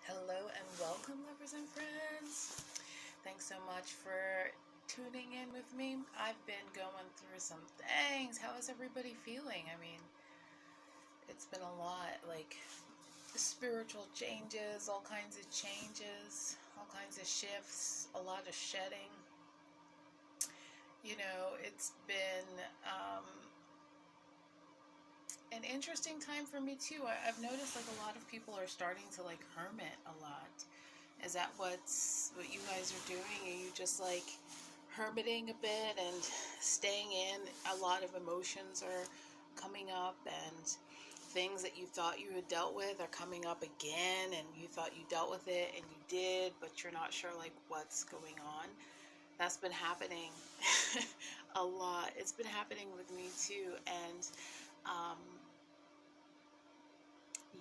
Hello and welcome, lovers and friends. Thanks so much for tuning in with me. I've been going through some things. How is everybody feeling? I mean, it's been a lot, like spiritual changes, all kinds of changes, all kinds of shifts, a lot of shedding. It's been an interesting time for me too. I've noticed like a lot of people are starting to like hermit a lot. Is that what you guys are doing? Are you just like hermiting a bit and staying in? A lot of emotions are coming up, and things that you thought you had dealt with are coming up again, and you thought you dealt with it and you did, but you're not sure like what's going on. That's been happening a lot. It's been happening with me too, and um,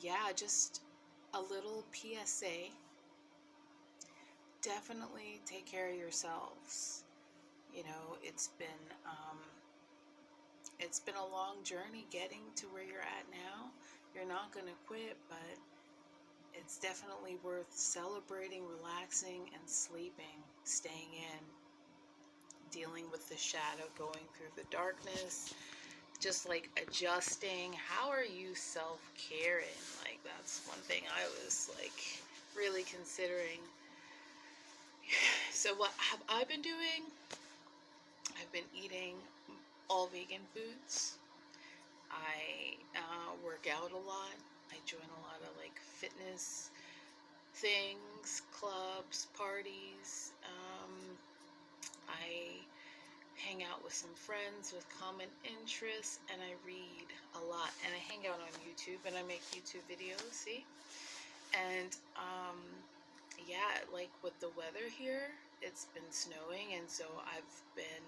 yeah, just a little PSA. Definitely take care of yourselves. It's been a long journey getting to where you're at now. You're not gonna quit, but it's definitely worth celebrating, relaxing, and sleeping, staying in, dealing with the shadow, going through the darkness, just like adjusting. How are you self-caring? Like, that's one thing I was like really considering. So what have I been doing? I've been eating all vegan foods. I work out a lot. I join a lot of like fitness things, clubs, parties. I hang out with some friends with common interests, and I read a lot. And I hang out on YouTube, and I make YouTube videos. See, and yeah, like with the weather here, it's been snowing, and so I've been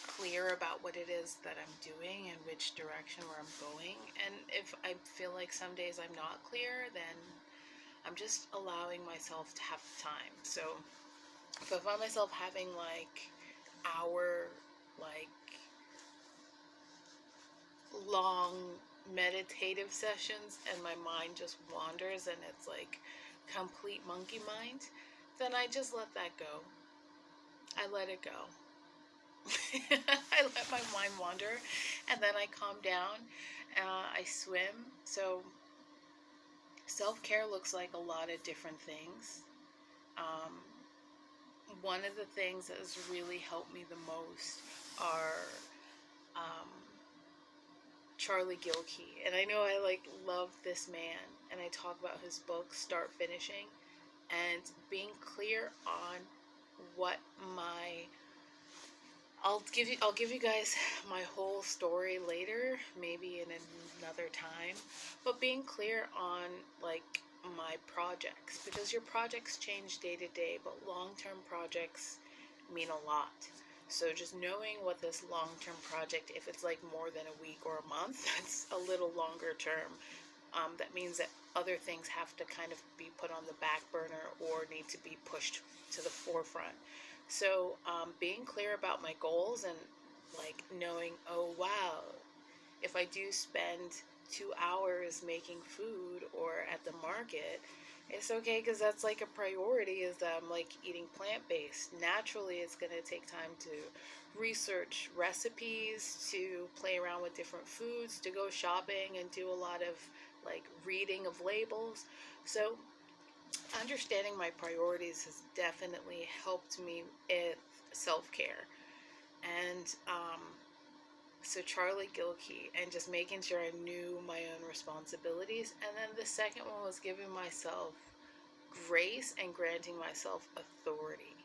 clear about what it is that I'm doing and which direction where I'm going. And if I feel like some days I'm not clear, then I'm just allowing myself to have time. So if I find myself having like hour, like long meditative sessions and my mind just wanders and it's like complete monkey mind, then I just let that go. I let it go. I let my mind wander, and then I calm down. I swim. So self-care looks like a lot of different things. Um, One of the things that has really helped me the most are um, Charlie Gilkey. And I know I like love this man, and I talk about his book, Start Finishing, and being clear on what my I'll give you guys my whole story later, maybe in another time, but being clear on like my projects, because your projects change day to day, but long-term projects mean a lot. So just knowing what this long-term project, if it's like more than a week or a month, that's a little longer term. That means that other things have to kind of be put on the back burner or need to be pushed to the forefront. So being clear about my goals and like knowing, oh wow, if I do spend 2 hours making food or at the market, it's okay, because that's like a priority, is that I'm like eating plant-based. Naturally, it's going to take time to research recipes, to play around with different foods, to go shopping and do a lot of like reading of labels. So understanding my priorities has definitely helped me with self-care. And so Charlie Gilkey, and just making sure I knew my own responsibilities. And then the second one was giving myself grace and granting myself authority.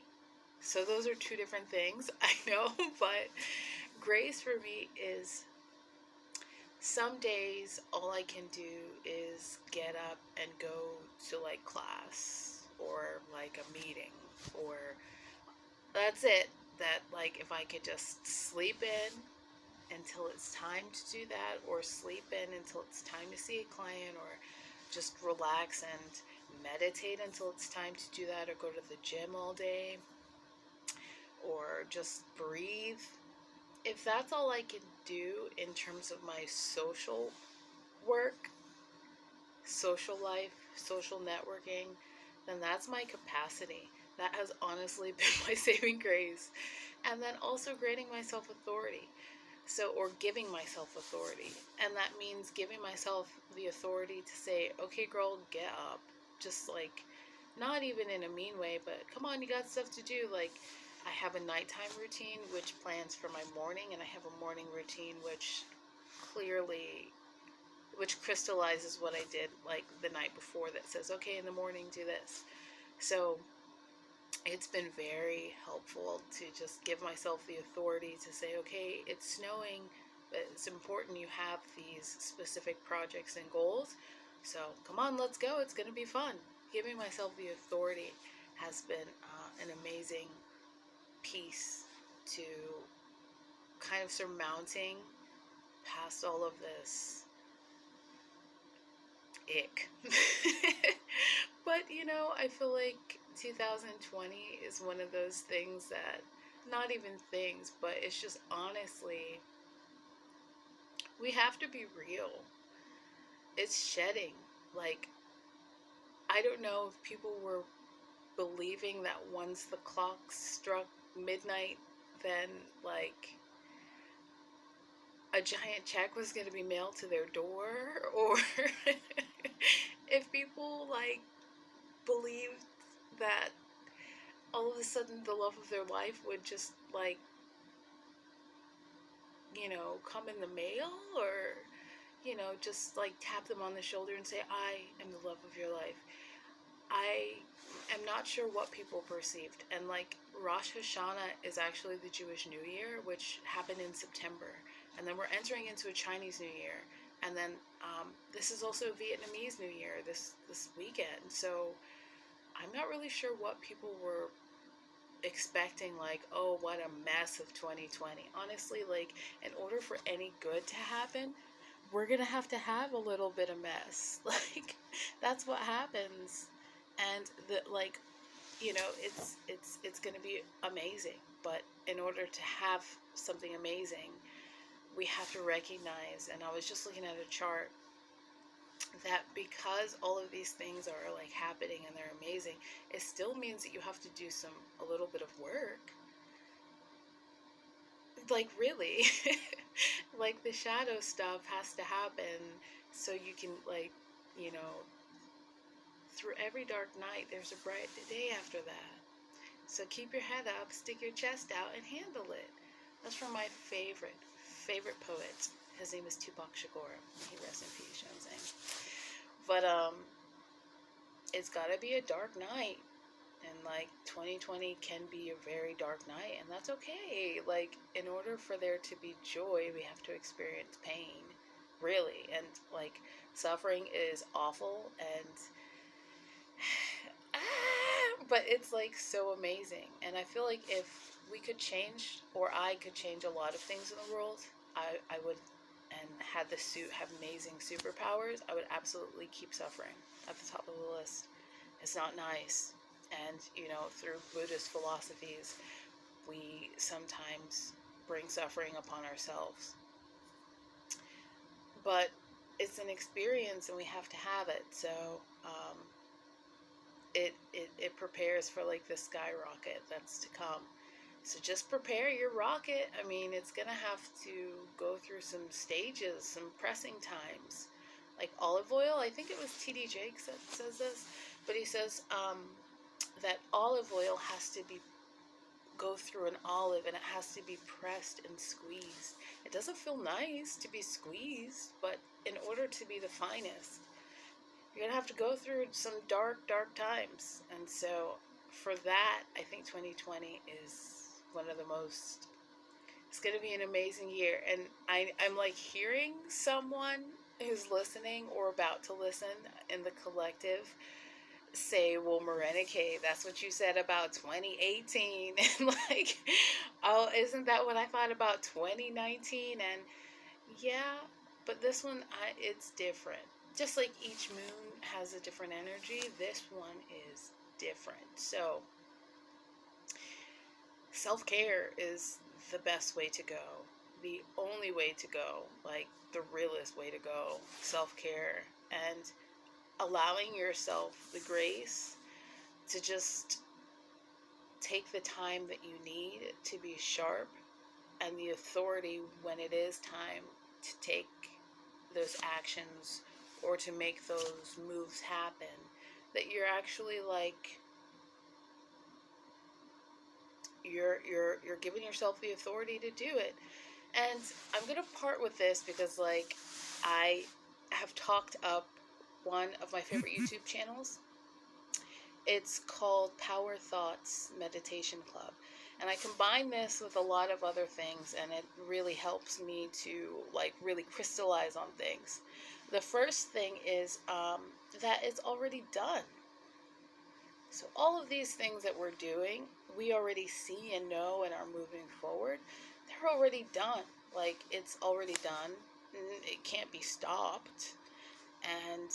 So those are two different things, I know, but grace for me is some days all I can do is get up and go to like class or like a meeting, or that's it. That like if I could just sleep in until it's time to do that, or sleep in until it's time to see a client, or just relax and meditate until it's time to do that, or go to the gym all day, or just breathe. If that's all I can do in terms of my social work, social life, social networking, then that's my capacity. That has honestly been my saving grace. And then also granting myself authority. So, or giving myself authority. And that means giving myself the authority to say, okay, girl, get up. Just like, not even in a mean way, but come on, you got stuff to do. Like, I have a nighttime routine which plans for my morning, and I have a morning routine which crystallizes what I did like the night before, that says, okay, in the morning, do this. So it's been very helpful to just give myself the authority to say, okay, it's snowing, but it's important you have these specific projects and goals. So come on, let's go. It's going to be fun. Giving myself the authority has been an amazing piece to kind of surmounting past all of this ick. But I feel like 2020 is one of those things that, not even things, but it's just honestly, we have to be real. It's shedding. Like, I don't know if people were believing that once the clock struck midnight, then like a giant check was going to be mailed to their door, or if people like believed that all of a sudden the love of their life would just like come in the mail, or just like tap them on the shoulder and say, I am the love of your life. I am not sure what people perceived. And like, Rosh Hashanah is actually the Jewish New Year, which happened in September, and then we're entering into a Chinese New Year, and then this is also Vietnamese New Year this weekend. So I'm not really sure what people were expecting, like, oh, what a mess of 2020. Honestly, like, in order for any good to happen, we're gonna have to have a little bit of mess. Like, that's what happens. And it's gonna be amazing. But in order to have something amazing, we have to recognize, and I was just looking at a chart, that because all of these things are like happening and they're amazing, it still means that you have to do a little bit of work. Like, really. Like, the shadow stuff has to happen so you can, like, through every dark night there's a bright day after that. So keep your head up, stick your chest out, and handle it. That's from my favorite poet. His name is Tupac Shakur. He rests in peace, you know what I'm saying? But it's gotta be a dark night. And like, 2020 can be a very dark night, and that's okay. Like, in order for there to be joy, we have to experience pain, really. And like, suffering is awful, and but it's like so amazing. And I feel like if we could change, or I could change a lot of things in the world, I would, and had the suit have amazing superpowers, I would absolutely keep suffering at the top of the list. It's not nice. And through Buddhist philosophies, we sometimes bring suffering upon ourselves, but it's an experience and we have to have it. So it prepares for like the skyrocket that's to come. So just prepare your rocket. I mean, it's gonna have to go through some stages, some pressing times. Like olive oil, I think it was TD Jakes that says this, but he says that olive oil has to go through an olive, and it has to be pressed and squeezed. It doesn't feel nice to be squeezed, but in order to be the finest, you're gonna have to go through some dark times. And so for that, I think 2020 is one of the most, it's gonna be an amazing year. And I'm like hearing someone who's listening or about to listen in the collective say, well, Marenike, that's what you said about 2018. And like, oh, isn't that what I thought about 2019? And yeah, but this one, it's different. Just like each moon has a different energy, this one is different. So self-care is the best way to go, the only way to go, like the realest way to go. Self-care. And allowing yourself the grace to just take the time that you need to be sharp, and the authority when it is time to take those actions or to make those moves happen, that you're actually like you're giving yourself the authority to do it. And I'm gonna part with this because like I have talked up one of my favorite YouTube channels. It's called Power Thoughts Meditation Club. And I combine this with a lot of other things, and it really helps me to like really crystallize on things. The first thing is that it's already done. So all of these things that we're doing, we already see and know and are moving forward. They're already done. Like, it's already done. It can't be stopped. And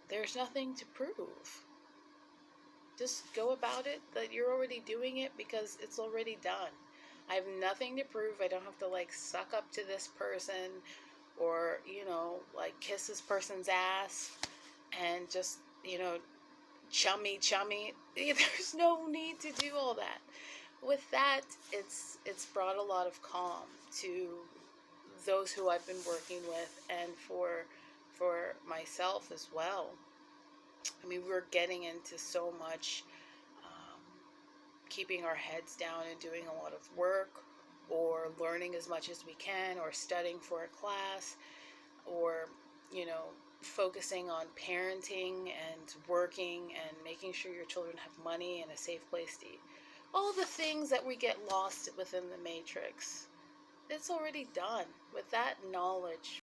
there's nothing to prove. Just go about it that you're already doing it because it's already done. I have nothing to prove. I don't have to like suck up to this person or, like kiss this person's ass and just, chummy. There's no need to do all that. With that, it's brought a lot of calm to those who I've been working with, and for myself as well. I mean, we're getting into so much keeping our heads down and doing a lot of work, or learning as much as we can, or studying for a class, or, focusing on parenting and working and making sure your children have money and a safe place to eat. All the things that we get lost within the matrix, it's already done. With that knowledge,